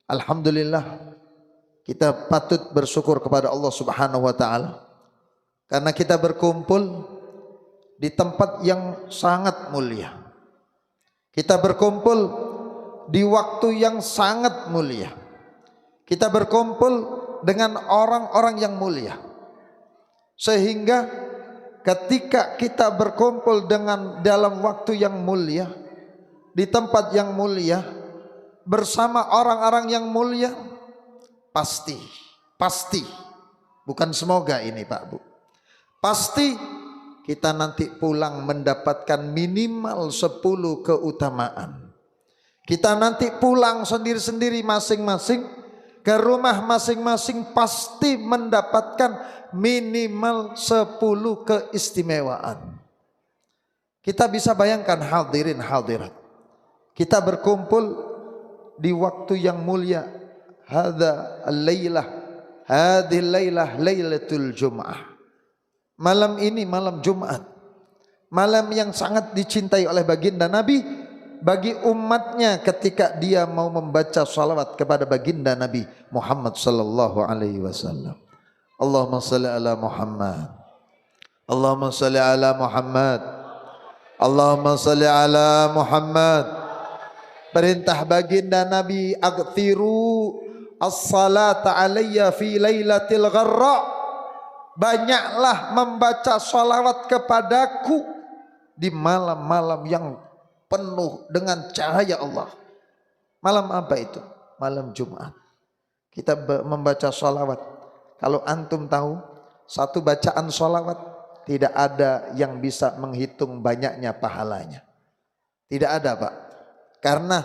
Alhamdulillah, kita patut bersyukur kepada Allah Subhanahu wa taala karena kita berkumpul di tempat yang sangat mulia. Kita berkumpul di waktu yang sangat mulia. Kita berkumpul dengan orang-orang yang mulia. Sehingga ketika kita berkumpul dalam waktu yang mulia, di tempat yang mulia, bersama orang-orang yang mulia, pasti, bukan semoga ini Pak Bu, pasti kita nanti pulang mendapatkan minimal 10 keutamaan. Kita nanti pulang sendiri-sendiri masing-masing ke rumah masing-masing pasti mendapatkan minimal 10 keistimewaan. Kita bisa bayangkan hadirin hadirat, kita berkumpul di waktu yang mulia. Hadhihi lailah lailatul Jum'ah. Malam ini malam Jumat, malam yang sangat dicintai oleh baginda Nabi bagi umatnya ketika dia mau membaca salawat kepada baginda Nabi Muhammad sallallahu alaihi wasallam. Allahumma salli ala Muhammad, Allahumma salli ala Muhammad, Allahumma salli ala Muhammad. Perintah baginda Nabi, aghfiru as-salata alayya fi lailatil gharra. Banyaklah membaca salawat kepadaku di malam-malam yang penuh dengan cahaya Allah. Malam apa itu? Malam Jumat. Kita membaca salawat. Kalau antum tahu, satu bacaan salawat tidak ada yang bisa menghitung banyaknya pahalanya. Tidak ada Pak. Karena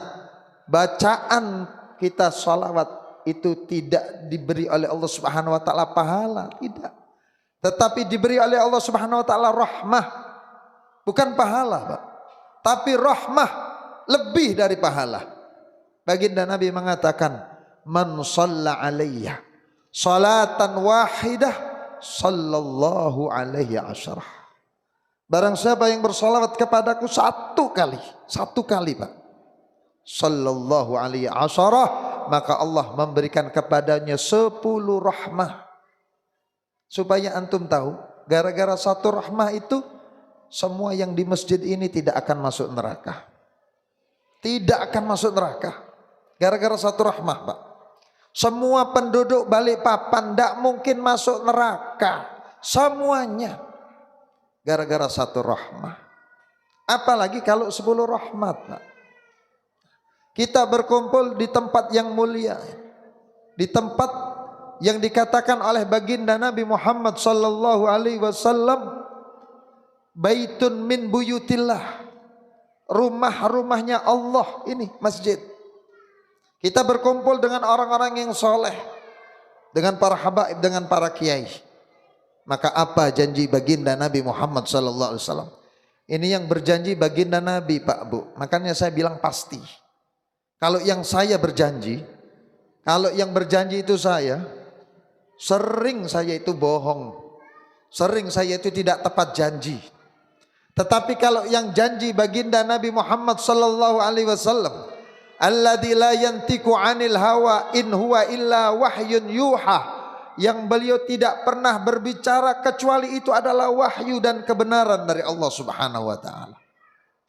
bacaan kita salawat itu tidak diberi oleh Allah Subhanahu wa taala pahala, tidak. Tetapi diberi oleh Allah Subhanahu wa taala rahmah. Bukan pahala, Pak. Tapi rahmah, lebih dari pahala. Baginda Nabi mengatakan, "Man shalla alayya salatan wahidah sallallahu alaihi asyarah." Barang siapa yang bersalawat kepadaku satu kali Pak, sallallahu alaihi asyarah, maka Allah memberikan kepadanya 10 rahmah. Supaya antum tahu, gara-gara satu rahmah itu semua yang di masjid ini tidak akan masuk neraka. Tidak akan masuk neraka. Gara-gara satu rahmah Pak. Semua penduduk Balikpapan tidak mungkin masuk neraka. Semuanya. Gara-gara satu rahmah. Apalagi kalau 10 rahmat Pak. Kita berkumpul di tempat yang mulia. Di tempat yang dikatakan oleh baginda Nabi Muhammad sallallahu alaihi wasallam, baitun min buyutillah, rumah-rumahnya Allah, ini masjid. Kita berkumpul dengan orang-orang yang soleh, dengan para habaib, dengan para kiai. Maka apa janji baginda Nabi Muhammad sallallahu alaihi wasallam? Ini yang berjanji baginda Nabi Pak Bu. Makanya saya bilang pasti. Kalau yang saya berjanji, kalau yang berjanji itu saya, sering saya itu bohong, sering saya itu tidak tepat janji. Tetapi kalau yang janji baginda Nabi Muhammad sallallahu alaihi wasallam, alladzi la yantiqu 'anil hawa in huwa illa wahyun yuha, yang beliau tidak pernah berbicara kecuali itu adalah wahyu dan kebenaran dari Allah Subhanahu wa taala.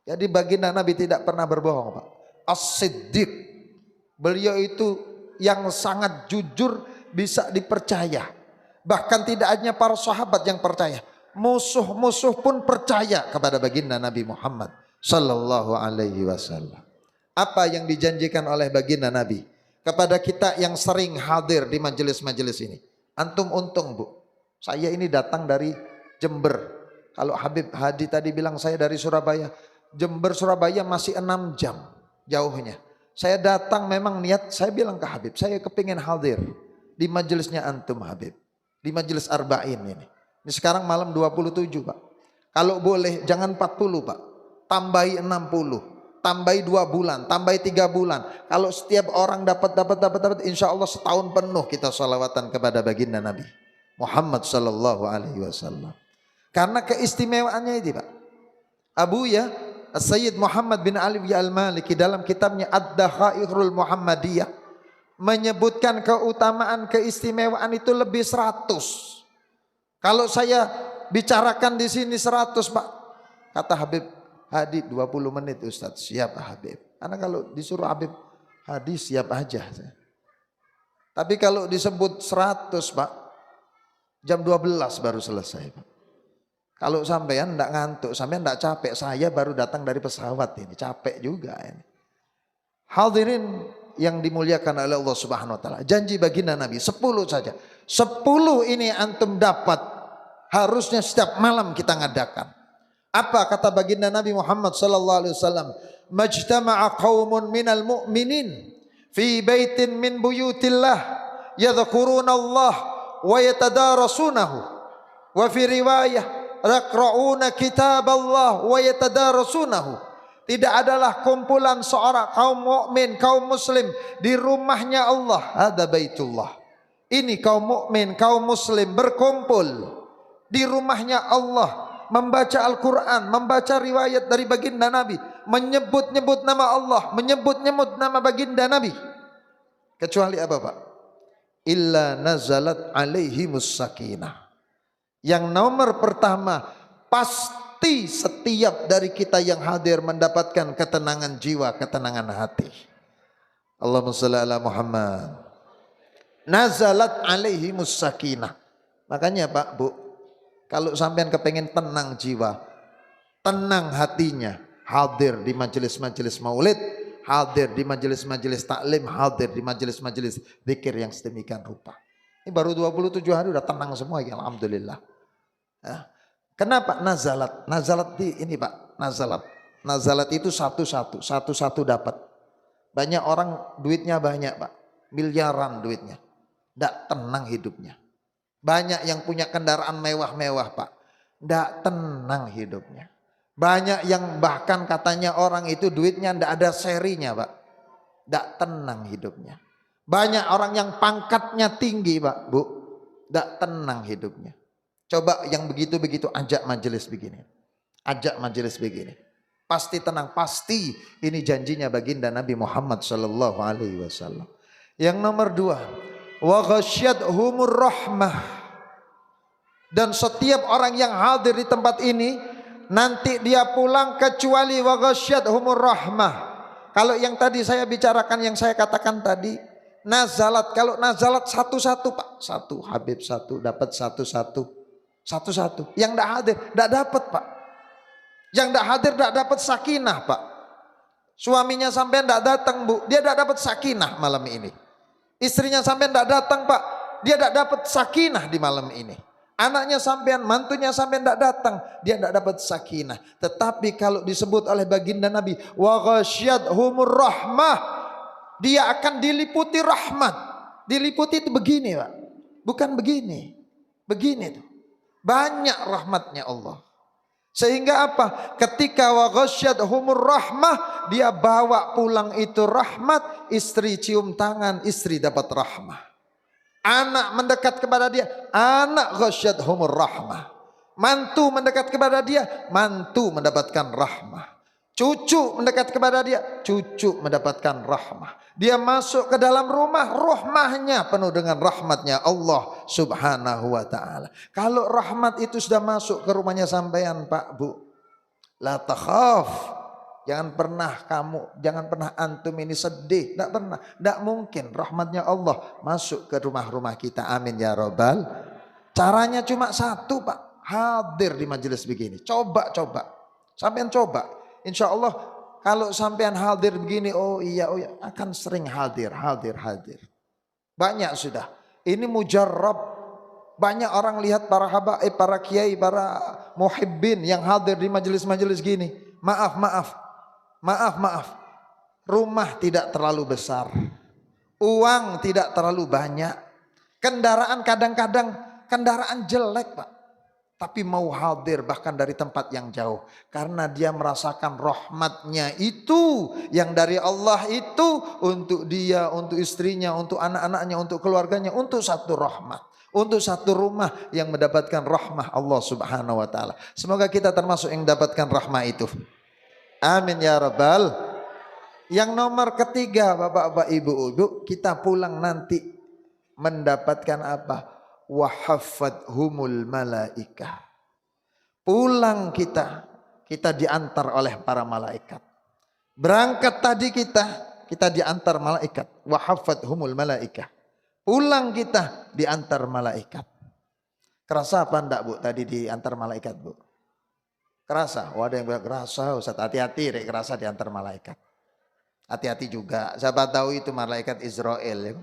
Jadi baginda Nabi tidak pernah berbohong Pak. As-Siddiq, beliau itu yang sangat jujur, bisa dipercaya. Bahkan tidak hanya para sahabat yang percaya, musuh-musuh pun percaya kepada baginda Nabi Muhammad sallallahu alaihi wasallam. Apa yang dijanjikan oleh baginda Nabi kepada kita yang sering hadir di majelis-majelis ini? Antum untung Bu, saya ini datang dari Jember. Kalau Habib Hadi tadi bilang saya dari Surabaya, Jember Surabaya masih 6 jam jauhnya. Saya datang memang niat, saya bilang ke Habib, saya kepingin hadir di majelisnya antum Habib, di majelis Arba'in ini. Ini sekarang malam 27 Pak. Kalau boleh jangan 40 Pak, tambahi 60, tambahi 2 bulan, tambahi 3 bulan. Kalau setiap orang dapat, insya Allah setahun penuh kita salawatan kepada baginda Nabi Muhammad sallallahu alaihi wasallam. Karena keistimewaannya itu Pak. Abu ya Sayyid Muhammad bin Ali Al-Maliki dalam kitabnya Ad-Dakhairul Muhammadiyah menyebutkan keutamaan, keistimewaan itu lebih 100. Kalau saya bicarakan di sini 100 Pak, kata Habib Hadi 20 menit Ustadz, siap Habib. Karena kalau disuruh Habib Hadi siap aja. Tapi kalau disebut 100 Pak, jam 12 baru selesai Pak. Kalau sampean enggak ngantuk, sampean enggak capek, saya baru datang dari pesawat ini, capek juga ini. Hadirin yang dimuliakan oleh Allah Subhanahu wa taala. Janji baginda Nabi 10 saja. 10 ini antum dapat, harusnya setiap malam kita ngadakan. Apa kata baginda Nabi Muhammad sallallahu alaihi wasallam? Majtama'a qaumun minal mu'minin fi baitin min buyutillah yadhkuruna Allah wa yatadarasunahu. Wa fi riwayah yaqra'una kitab Allah wa yatadarasunahu. Tidak adalah kumpulan seorang kaum mukmin, kaum muslim di rumahnya Allah. Ada baitullah. Ini kaum mukmin, kaum muslim berkumpul di rumahnya Allah, membaca Al-Quran, membaca riwayat dari baginda Nabi, menyebut-nyebut nama Allah, menyebut-nyebut nama baginda Nabi. Kecuali apa Pak? Illa nazalat alaihimus sakinah. Yang nomor pertama, pasti setiap dari kita yang hadir mendapatkan ketenangan jiwa, ketenangan hati. Allahumma shalli ala Muhammad. Nazalat alaihimus sakinah. Makanya Pak, Bu, kalau sampean kepengen tenang jiwa, tenang hatinya, hadir di majelis-majelis maulid, hadir di majelis-majelis taklim, hadir di majelis-majelis zikir yang sedemikian rupa. Ini baru 27 hari udah tenang semua ya, alhamdulillah. Ya. Kenapa nazalat? Nazalat di ini Pak, nazalat. Nazalat itu satu-satu dapat. Banyak orang duitnya banyak Pak, miliaran duitnya, ndak tenang hidupnya. Banyak yang punya kendaraan mewah-mewah Pak, ndak tenang hidupnya. Banyak yang bahkan katanya orang itu duitnya ndak ada serinya Pak, ndak tenang hidupnya. Banyak orang yang pangkatnya tinggi Pak, Bu, ndak tenang hidupnya. Coba yang begitu-begitu ajak majelis begini. Ajak majelis begini. Pasti tenang, pasti ini janjinya baginda Nabi Muhammad sallallahu alaihi wasallam. Yang nomor 2, wa ghasyiyadhumur rahmah. Dan setiap orang yang hadir di tempat ini nanti dia pulang kecuali wa ghasyiyadhumur rahmah. Kalau yang tadi saya bicarakan, yang saya katakan tadi, nazalat. Kalau nazalat satu-satu Pak, satu Habib satu dapat satu-satu. Satu-satu. Yang tidak hadir tidak dapat Pak. Yang tidak hadir tidak dapat sakinah Pak. Suaminya sampai tidak datang Bu, dia tidak dapat sakinah malam ini. Istrinya sampai tidak datang Pak, dia tidak dapat sakinah di malam ini. Anaknya sampean, mantunya sampean tidak datang, dia tidak dapat sakinah. Tetapi kalau disebut oleh baginda Nabi, wa ghasyiyadhumur rahmah, dia akan diliputi rahmat. Diliputi itu begini Pak, bukan begini, begini tuh. Banyak rahmatnya Allah. Sehingga apa? Ketika wa ghasyiyadhumur rahmah, dia bawa pulang itu rahmat. Istri cium tangan, istri dapat rahmah. Anak mendekat kepada dia, anak ghasyiyadhumur rahmah. Mantu mendekat kepada dia, mantu mendapatkan rahmah. Cucu mendekat kepada dia, cucu mendapatkan rahmah. Dia masuk ke dalam rumah, rahmahnya penuh dengan rahmatnya Allah subhanahu wa ta'ala. Kalau rahmat itu sudah masuk ke rumahnya sampean Pak Bu, la takhaf, jangan pernah antum ini sedih, tidak pernah, tidak mungkin. Rahmatnya Allah masuk ke rumah-rumah kita, amin ya robbal. Caranya cuma satu Pak, hadir di majelis begini. Coba sampean coba, insya Allah kalau sampean hadir begini, oh iya akan sering hadir. Banyak sudah. Ini mujarrab. Banyak orang lihat para habaib, para kiai, para muhibbin yang hadir di majelis-majelis gini. Maaf. Rumah tidak terlalu besar. Uang tidak terlalu banyak. Kendaraan kadang-kadang kendaraan jelek Pak. Tapi mau hadir bahkan dari tempat yang jauh. Karena dia merasakan rahmatnya itu. Yang dari Allah itu untuk dia, untuk istrinya, untuk anak-anaknya, untuk keluarganya. Untuk satu rahmat. Untuk satu rumah yang mendapatkan rahmah Allah subhanahu wa ta'ala. Semoga kita termasuk yang mendapatkan rahmah itu. Amin ya rabbal Yang nomor ketiga, Bapak-bapak, Ibu-ibu, kita pulang nanti mendapatkan apa? Wahafathumul malaikah. Pulang kita diantar oleh para malaikat. Berangkat tadi kita diantar malaikat. Wahafathumul malaikah. Pulang kita diantar malaikat. Kerasa apa enggak, Bu, tadi diantar malaikat, Bu? Kerasa? Oh, ada yang bilang kerasa, Ustaz. Hati-hati, kerasa diantar malaikat. Hati-hati juga. Siapa tahu itu malaikat Israel, ya.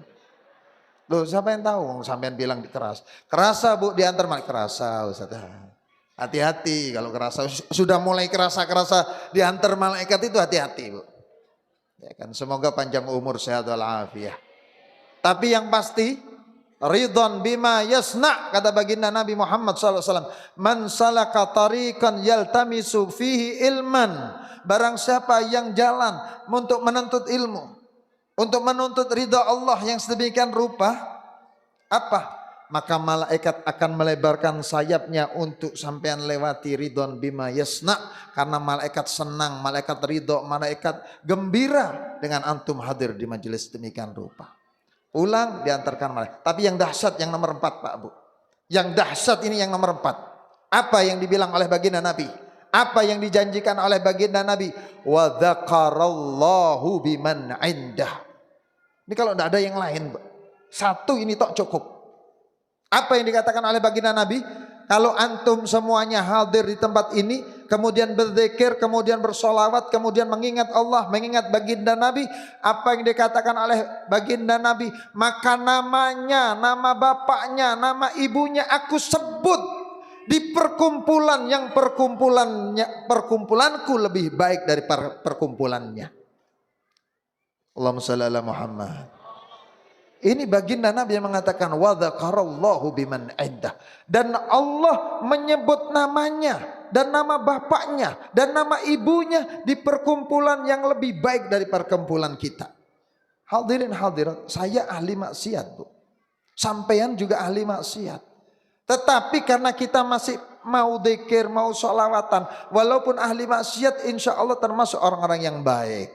Loh, siapa yang tahu? Sampean bilang keras. Kerasa, Bu, diantar malaikat. Kerasa, Ustaz. Hati-hati kalau kerasa. Sudah mulai kerasa-kerasa diantar malaikat itu, hati-hati, Bu. Ya kan, semoga panjang umur, sehat walafiat. Tapi yang pasti, ridwan bima yasna, kata baginda Nabi Muhammad SAW. Man salaka tariqan yaltamisu fihi ilman. Barang siapa yang jalan untuk menuntut ilmu, untuk menuntut ridha Allah yang sedemikian rupa, apa? Maka malaikat akan melebarkan sayapnya untuk sampean lewati ridwan bima yasna. Karena malaikat senang, malaikat ridha, malaikat gembira dengan antum hadir di majelis demikian rupa. Pulang diantarkan malaikat. Tapi yang dahsyat yang nomor 4, Pak, Bu. Yang dahsyat ini yang nomor 4. Apa yang dibilang oleh baginda Nabi? Apa yang dijanjikan oleh baginda Nabi? Wa dzakarallahu biman indah. Ini kalau tidak ada yang lain, satu ini tok cukup. Apa yang dikatakan oleh baginda Nabi? Kalau antum semuanya hadir di tempat ini, kemudian berzikir, kemudian bersolawat, kemudian mengingat Allah, mengingat baginda Nabi, apa yang dikatakan oleh baginda Nabi? Maka namanya, nama bapaknya, nama ibunya aku sebut di perkumpulan yang perkumpulanku lebih baik dari perkumpulannya. Allahumma shalli ala Muhammad. Ini baginda Nabi yang mengatakan wa dzakarallahu biman indah, dan Allah menyebut namanya dan nama bapaknya dan nama ibunya di perkumpulan yang lebih baik dari perkumpulan kita. Hadirin hadirat, saya ahli maksiat, Bu. Sampean juga ahli maksiat. Tetapi karena kita masih mau dzikir, mau sholawatan, walaupun ahli maksiat, insya Allah termasuk orang-orang yang baik.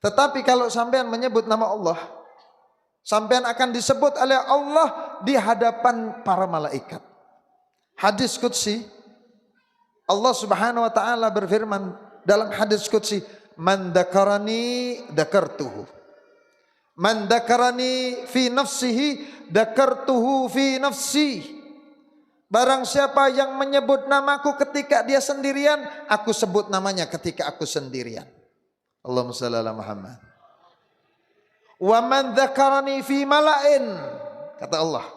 Tetapi kalau sampean menyebut nama Allah, sampean akan disebut oleh Allah di hadapan para malaikat. Hadis qudsi, Allah Subhanahu wa taala berfirman dalam hadis qudsi, "Man dzakarani dzakartuhu. Man dzakarani fi nafsihi dzakartuhu fi nafsi." Barang siapa yang menyebut namaku ketika dia sendirian, aku sebut namanya ketika aku sendirian. Allahumma shalli ala Muhammad. Wa man dzakarani fi mala'in, kata Allah,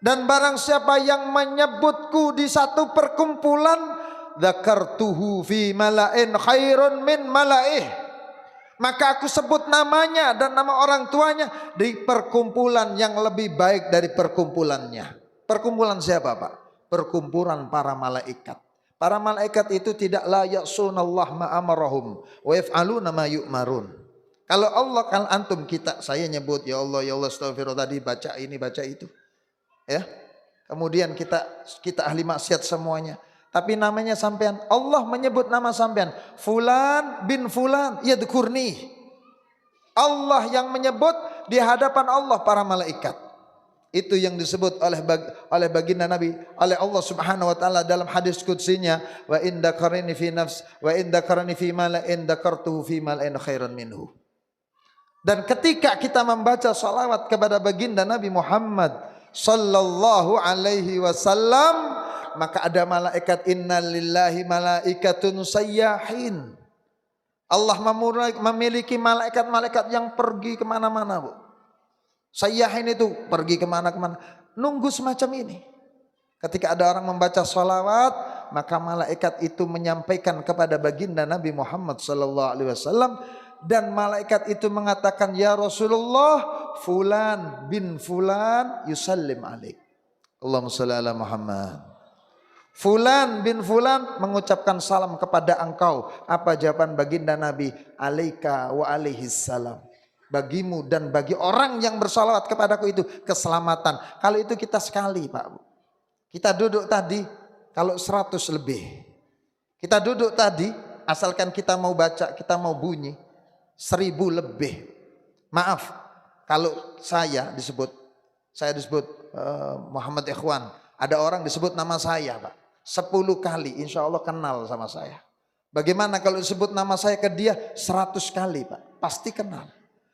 dan barang siapa yang menyebutku di satu perkumpulan, dzakartuhu fi mala'in khairun min mala'ih, maka aku sebut namanya dan nama orang tuanya di perkumpulan yang lebih baik dari perkumpulannya. Perkumpulan siapa, Pak? Perkumpulan para malaikat. Para malaikat itu tidak la ya'sunallah ma amarahum wa yaf'aluna ma yu'marun. Kalau Allah, kalau antum kita, saya nyebut ya Allah astagfirullah tadi, baca ini baca itu, ya. Kemudian kita ahli maksiat semuanya. Tapi namanya sampean, Allah menyebut nama sampean, Fulan bin Fulan, yadkurni. Allah yang menyebut di hadapan Allah para malaikat. Itu yang disebut oleh baginda Nabi, oleh Allah Subhanahu wa taala dalam hadis qudsinya, wa in dzakarani fi nafs wa in dzakarani fi mala'in dzakartuhu fi mala'in khairan minhu. Dan ketika kita membaca salawat kepada baginda Nabi Muhammad sallallahu alaihi wasallam, maka ada malaikat, innalillahi malaikatun sayyahin. Allah memiliki malaikat-malaikat yang pergi kemana-mana, Bu. Sayyahin itu pergi kemana-kemana, nunggu semacam ini. Ketika ada orang membaca salawat, maka malaikat itu menyampaikan kepada baginda Nabi Muhammad sallallahu alaihi wasallam, dan malaikat itu mengatakan, ya Rasulullah, Fulan bin Fulan yusallim alaik. Allahumma shalli ala Muhammad. Fulan bin Fulan mengucapkan salam kepada engkau. Apa jawaban baginda Nabi? Alaika wa alaihis salam. Bagimu dan bagi orang yang bersalawat kepadaku itu keselamatan. Kalau itu kita sekali, Pak. Kita duduk tadi, kalau 100 lebih. Kita duduk tadi, asalkan kita mau baca, kita mau bunyi. 1000 lebih. Maaf kalau saya disebut Muhammad Ikhwan, ada orang disebut nama saya Pak 10 kali, insya Allah kenal sama saya. Bagaimana kalau disebut nama saya ke dia 100 kali Pak, pasti kenal.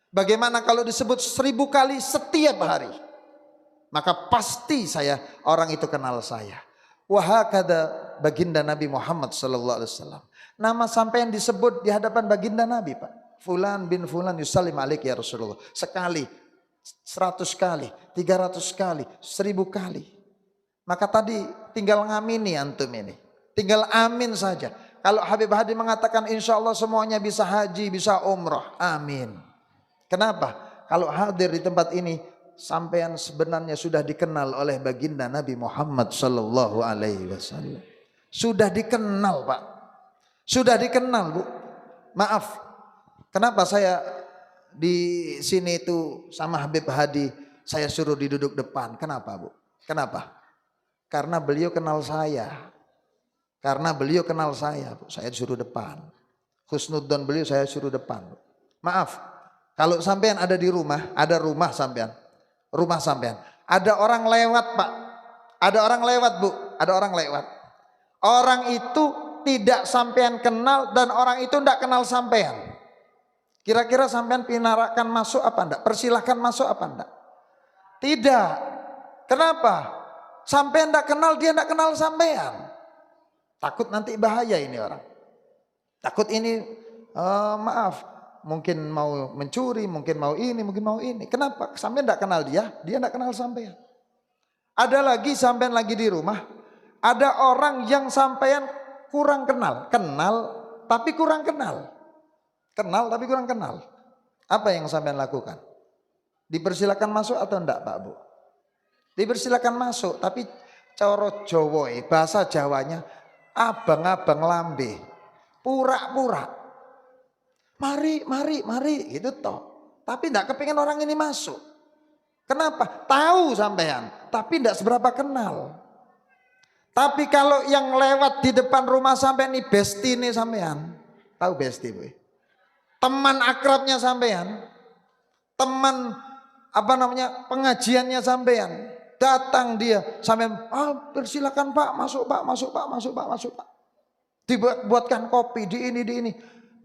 Bagaimana kalau disebut 1000 kali setiap hari, maka pasti orang itu kenal saya. Wahakada baginda Nabi Muhammad sallallahu alaihi wasallam. Nama sampean disebut di hadapan baginda Nabi Pak. Fulan bin Fulan yusallim alaik ya Rasulullah. Sekali, 100 kali, 300 kali, 1000 kali. Maka tadi tinggal ngamini antum ini. Tinggal amin saja. Kalau Habib Hadi mengatakan insya Allah semuanya bisa haji, bisa umrah. Amin. Kenapa? Kalau hadir di tempat ini, sampean sebenarnya sudah dikenal oleh baginda Nabi Muhammad sallallahu alaihi wasallam. Sudah dikenal Pak. Sudah dikenal Bu. Maaf. Kenapa saya di sini itu sama Habib Hadi saya suruh diduduk depan? Kenapa Bu? Kenapa? Karena beliau kenal saya. Karena beliau kenal saya Bu. Saya suruh depan. Husnudzon beliau saya suruh depan Bu. Maaf. Kalau sampean ada di rumah, ada rumah sampean. Rumah sampean. Ada orang lewat Pak. Ada orang lewat Bu. Ada orang lewat. Orang itu tidak sampean kenal dan orang itu tidak kenal sampean. Kira-kira sampean pinarakan masuk apa enggak? Persilahkan masuk apa enggak? Tidak. Kenapa? Sampean enggak kenal, dia enggak kenal sampean. Takut nanti bahaya ini orang. Takut ini maaf, mungkin mau mencuri, mungkin mau ini, mungkin mau ini. Kenapa? Sampean enggak kenal dia enggak kenal sampean. Ada lagi sampean lagi di rumah, ada orang yang sampean kurang kenal. Kenal tapi kurang kenal. Kenal tapi kurang kenal. Apa yang sampean lakukan? Dipersilakan masuk atau enggak Pak Bu? Dipersilakan masuk, tapi coro Jawa bahasa Jawanya abang-abang lambe, pura-pura. Mari gitu toh. Tapi enggak kepingin orang ini masuk. Kenapa? Tahu sampean, tapi enggak seberapa kenal. Tapi kalau yang lewat di depan rumah sampean ini besti nih sampean. Tahu besti Bu? Teman akrabnya sampean, teman pengajiannya sampean, datang dia sampean, persilakan Pak, masuk Pak. Dibuatkan kopi di ini.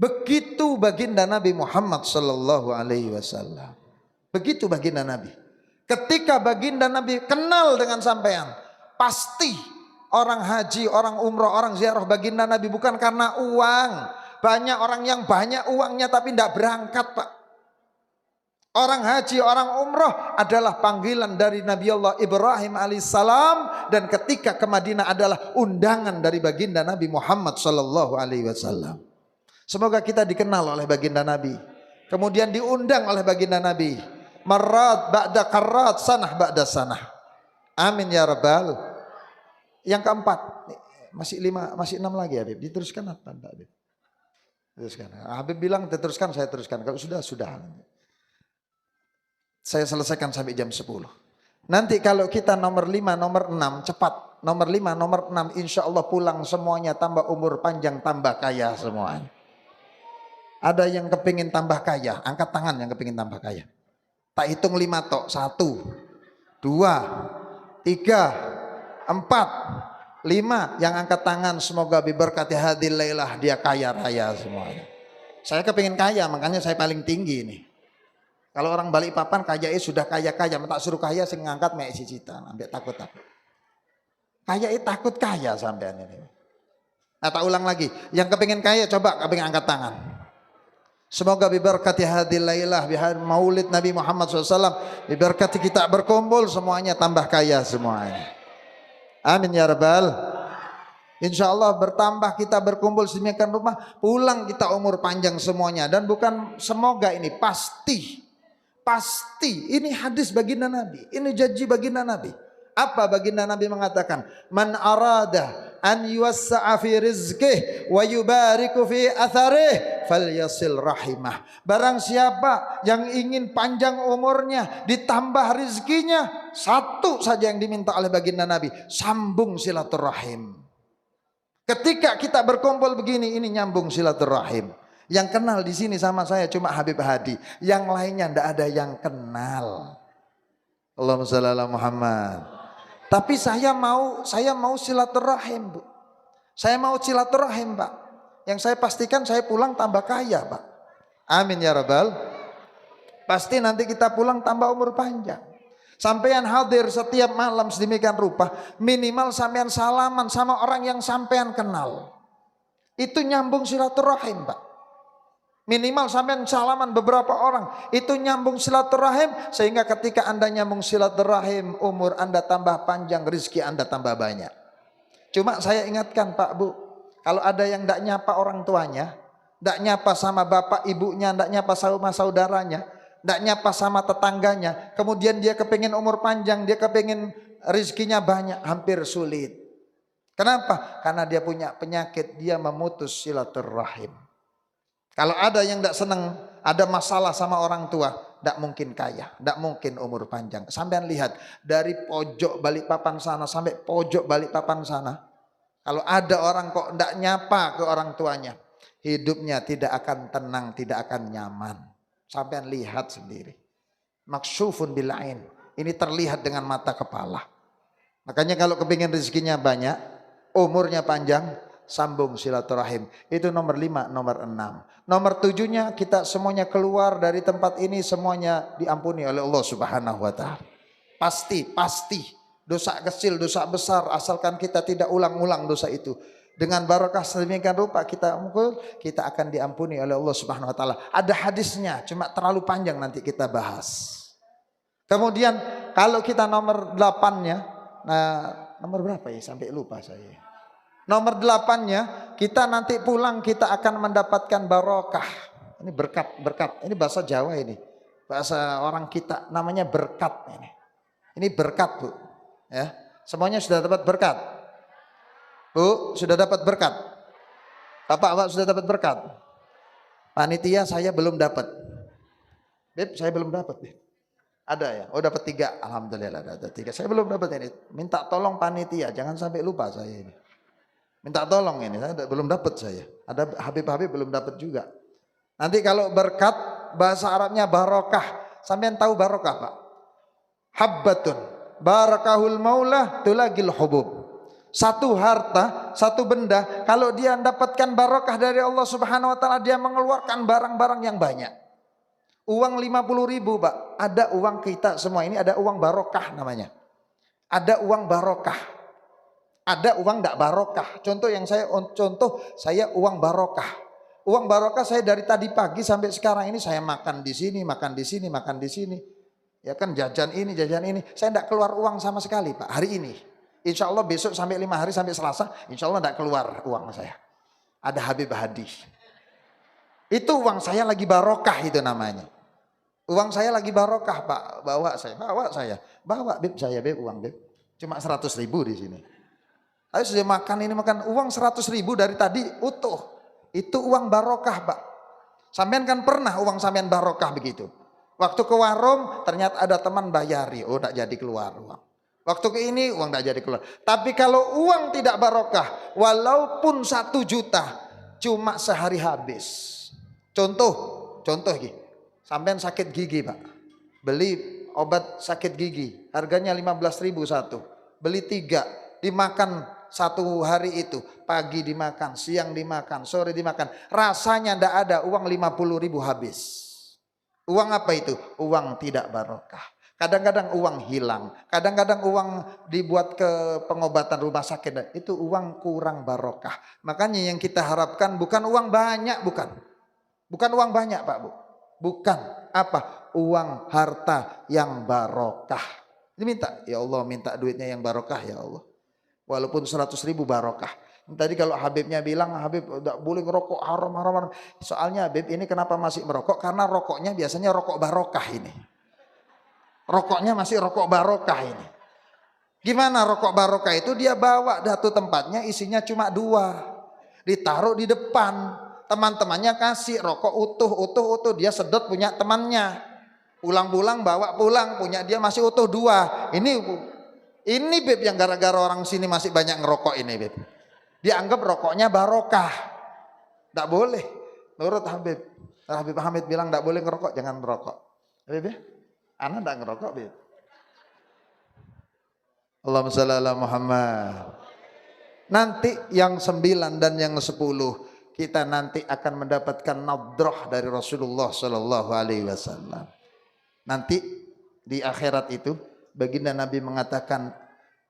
Begitu baginda Nabi Muhammad sallallahu alaihi wasallam. Begitu baginda Nabi. Ketika baginda Nabi kenal dengan sampean, pasti orang haji, orang umroh, orang ziarah baginda Nabi bukan karena uang. Banyak orang yang banyak uangnya tapi tidak berangkat Pak. Orang haji, orang umroh adalah panggilan dari Nabi Allah Ibrahim alaihissalam. Dan ketika ke Madinah adalah undangan dari baginda Nabi Muhammad sallallahu alaihi wasallam. Semoga kita dikenal oleh baginda Nabi. Kemudian diundang oleh baginda Nabi. Marat ba'da karat, sanah ba'da sanah. Amin ya rabbal. Yang keempat. Masih 6 lagi Habib. Diteruskan apa Habib? Teruskan. Habib bilang teruskan, saya teruskan. Kalau sudah. Saya selesaikan sampai jam 10. Nanti kalau kita nomor 5, nomor 6 cepat. Nomor 5, nomor 6 insya Allah pulang semuanya tambah umur panjang, tambah kaya semuanya. Ada yang kepingin tambah kaya, angkat tangan yang kepingin tambah kaya. Tak hitung 5 tok. 1, 2, 3, 4. 5 yang angkat tangan, semoga diberkati hadil lailah, dia kaya raya semuanya. Saya kepingin kaya, makanya saya paling tinggi ini. Kalau orang Balikpapan kaya sudah kaya-kaya, tak suruh kaya sing ngangkat mek cita, ambek takut. Kaya takut kaya sampean ini. Nah, tak ulang lagi, yang kepingin kaya coba kepingin angkat tangan. Semoga diberkati hadil lailah, maulid Nabi Muhammad SAW, diberkati kita berkumpul semuanya tambah kaya semuanya. Amin ya rabbal. Insya Allah bertambah kita berkumpul sedemikian rumah, pulang kita umur panjang semuanya. Dan bukan semoga, ini pasti. Ini hadis baginda Nabi, ini janji baginda Nabi. Apa baginda Nabi mengatakan? Man arada an yuwassa'a fi rizqih wa yubariku fi atharih falyasil rahimah. Barang siapa yang ingin panjang umurnya, ditambah rizkinya, satu saja yang diminta oleh baginda Nabi, sambung silaturahim. Ketika kita berkumpul begini, ini nyambung silaturahim. Yang kenal di sini sama saya cuma Habib Hadi. Yang lainnya ndak ada yang kenal. Allahumma shalli ala Muhammad. Tapi saya mau silaturahim, Bu. Saya mau silaturahim, Pak. Yang saya pastikan saya pulang tambah kaya, Pak. Amin ya rabbal. Pasti nanti kita pulang tambah umur panjang. Sampean hadir setiap malam sedemikian rupa, minimal sampean salaman sama orang yang sampean kenal. Itu nyambung silaturahim, Pak. Minimal sampean salaman beberapa orang, itu nyambung silaturahim, sehingga ketika Anda nyambung silaturahim, umur Anda tambah panjang, rezeki Anda tambah banyak. Cuma saya ingatkan Pak Bu, kalau ada yang tidak nyapa orang tuanya, tidak nyapa sama bapak ibunya, tidak nyapa sama saudaranya, tidak nyapa sama tetangganya, kemudian dia kepingin umur panjang, dia kepingin rezekinya banyak, hampir sulit. Kenapa? Karena dia punya penyakit, dia memutus silaturahim. Kalau ada yang tidak senang, ada masalah sama orang tua, tidak mungkin kaya, tidak mungkin umur panjang. Sampean lihat dari pojok Balikpapan sana sampai pojok Balikpapan sana, kalau ada orang kok tidak nyapa ke orang tuanya, hidupnya tidak akan tenang, tidak akan nyaman. Sampean lihat sendiri. Maksyufun bil ain. Ini terlihat dengan mata kepala. Makanya kalau kepingin rezekinya banyak, umurnya panjang, sambung silaturahim. Itu nomor 5, nomor 6. Nomor 7-nya kita semuanya keluar dari tempat ini semuanya diampuni oleh Allah Subhanahu wa taala. Pasti. Dosa kecil, dosa besar, asalkan kita tidak ulang-ulang dosa itu. Dengan barakah sedemikian rupa kita akan diampuni oleh Allah Subhanahu wa taala. Ada hadisnya, cuma terlalu panjang nanti kita bahas. Kemudian kalau kita nomor 8-nya, nah nomor berapa ya sampai lupa saya. Nomor 8-nya, kita nanti pulang kita akan mendapatkan barokah. Ini berkat. Ini bahasa Jawa ini. Bahasa orang kita namanya berkat ini. Ini berkat, Bu. Ya. Semuanya sudah dapat berkat. Bu, sudah dapat berkat. Bapak sudah dapat berkat. Panitia saya belum dapat. Beb, saya belum dapat, Beb. Ada ya? Oh, dapat 3. Alhamdulillah ada 3. Saya belum dapat ini. Minta tolong panitia, jangan sampai lupa saya ini. Minta tolong ini, saya belum dapat saya. Ada Habib-Habib belum dapat juga. Nanti kalau berkat, bahasa Arabnya barokah. Sampean tahu barokah, Pak? Habbatun, barakahul maula tulagil hubub. Satu harta, satu benda, kalau dia mendapatkan barokah dari Allah Subhanahu wa taala, dia mengeluarkan barang-barang yang banyak. Uang 50.000, Pak. Ada uang kita semua ini, ada uang barokah namanya. Ada uang barokah. Ada uang tidak barokah. Contoh saya uang barokah. Uang barokah saya dari tadi pagi sampai sekarang ini saya makan di sini, makan di sini, makan di sini. Ya kan jajan ini, jajan ini. Saya tidak keluar uang sama sekali, Pak, hari ini. Insya Allah besok sampai 5 hari sampai Selasa, insya Allah tidak keluar uang saya. Ada Habib Hadi. Itu uang saya lagi barokah itu namanya. Uang saya lagi barokah, Pak. Bawa saya. Bawa Beb saya, Beb, uang Beb. Cuma 100.000 di sini. Ayo sudah makan uang 100.000 dari tadi utuh. Itu uang barokah, Pak. Sampean kan pernah uang sampean barokah begitu. Waktu ke warung ternyata ada teman bayari, oh tidak jadi keluar uang. Waktu ke ini uang tidak jadi keluar. Tapi kalau uang tidak barokah, walaupun 1 juta, cuma sehari habis. Contoh gini. Sampean sakit gigi, Pak. Beli obat sakit gigi, harganya 15.000 satu. Beli 3, dimakan 1 hari itu, pagi dimakan, siang dimakan, sore dimakan, rasanya tidak ada, uang 50.000 habis. Uang apa itu? Uang tidak barokah. Kadang-kadang uang hilang, kadang-kadang uang dibuat ke pengobatan rumah sakit, itu uang kurang barokah. Makanya yang kita harapkan bukan uang banyak, bukan uang banyak, Pak Bu, bukan apa, uang harta yang barokah. Ini minta, ya Allah, minta duitnya yang barokah ya Allah. Walaupun 100.000 barokah. Tadi kalau Habibnya bilang, Habib tidak boleh ngerokok, haram. Soalnya Habib ini kenapa masih merokok? Karena rokoknya biasanya rokok barokah ini. Rokoknya masih rokok barokah ini. Gimana rokok barokah itu? Dia bawa satu tempatnya isinya cuma 2. Ditaruh di depan. Teman-temannya kasih rokok utuh. Dia sedot punya temannya. Pulang-pulang bawa pulang, punya dia masih utuh 2. Ini Beb yang gara-gara orang sini masih banyak ngerokok ini, Beb. Dianggap rokoknya barokah. Tidak boleh. nurut Habib. Habib Hamid bilang tidak boleh ngerokok, jangan merokok. Habib ya, anak tidak ngerokok, Habib. Allahumma shalli ala Muhammad. Nanti yang 9 dan yang 10 kita nanti akan mendapatkan nadrah dari Rasulullah Sallallahu Alaihi Wasallam. Nanti di akhirat itu baginda Nabi mengatakan,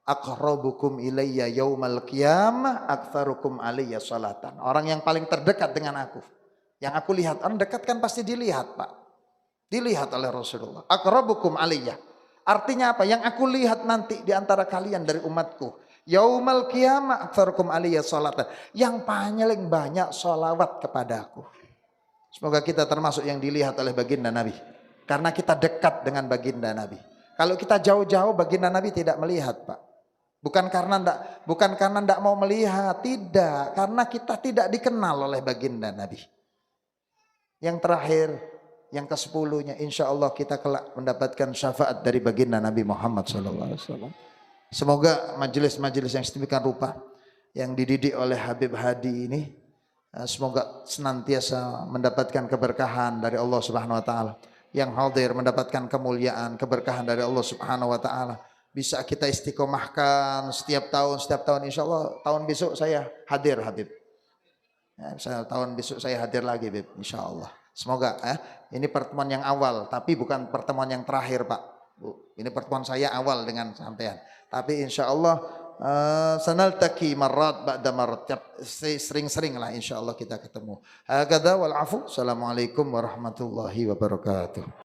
aqrabukum ilayya yaumal qiyamah aktsarukum alayya salatan. Orang yang paling terdekat dengan aku, yang aku lihat, orang dekat kan pasti dilihat, Pak. Dilihat oleh Rasulullah. Aqrabukum alayya. Artinya apa? Yang aku lihat nanti di antara kalian dari umatku, yaumal qiyamah aktsarukum alayya salatan. Yang paling banyak salawat kepada aku. Semoga kita termasuk yang dilihat oleh baginda Nabi. Karena kita dekat dengan baginda Nabi. Kalau kita jauh-jauh, baginda Nabi tidak melihat, Pak. Bukan karena ndak mau melihat, tidak, karena kita tidak dikenal oleh baginda Nabi. Yang terakhir, yang ke-10-nya, insya Allah kita kelak mendapatkan syafaat dari baginda Nabi Muhammad SAW. Semoga majelis-majelis yang sedemikian rupa yang dididik oleh Habib Hadi ini, semoga senantiasa mendapatkan keberkahan dari Allah Subhanahu Wa Taala. Yang hadir mendapatkan kemuliaan, keberkahan dari Allah Subhanahu Wa Taala. Bisa kita istiqomahkan setiap tahun insya Allah. Tahun besok saya hadir, Habib. Ya, tahun besok saya hadir lagi, Habib, insya Allah. Semoga ini pertemuan yang awal, tapi bukan pertemuan yang terakhir, Pak. Bu, ini pertemuan saya awal dengan sampean. Tapi insya Allah sanaltaqi marrat ba'da marrat, sering-sering lah insya Allah kita ketemu. Hakadha wal afu. Assalamualaikum warahmatullahi wabarakatuh.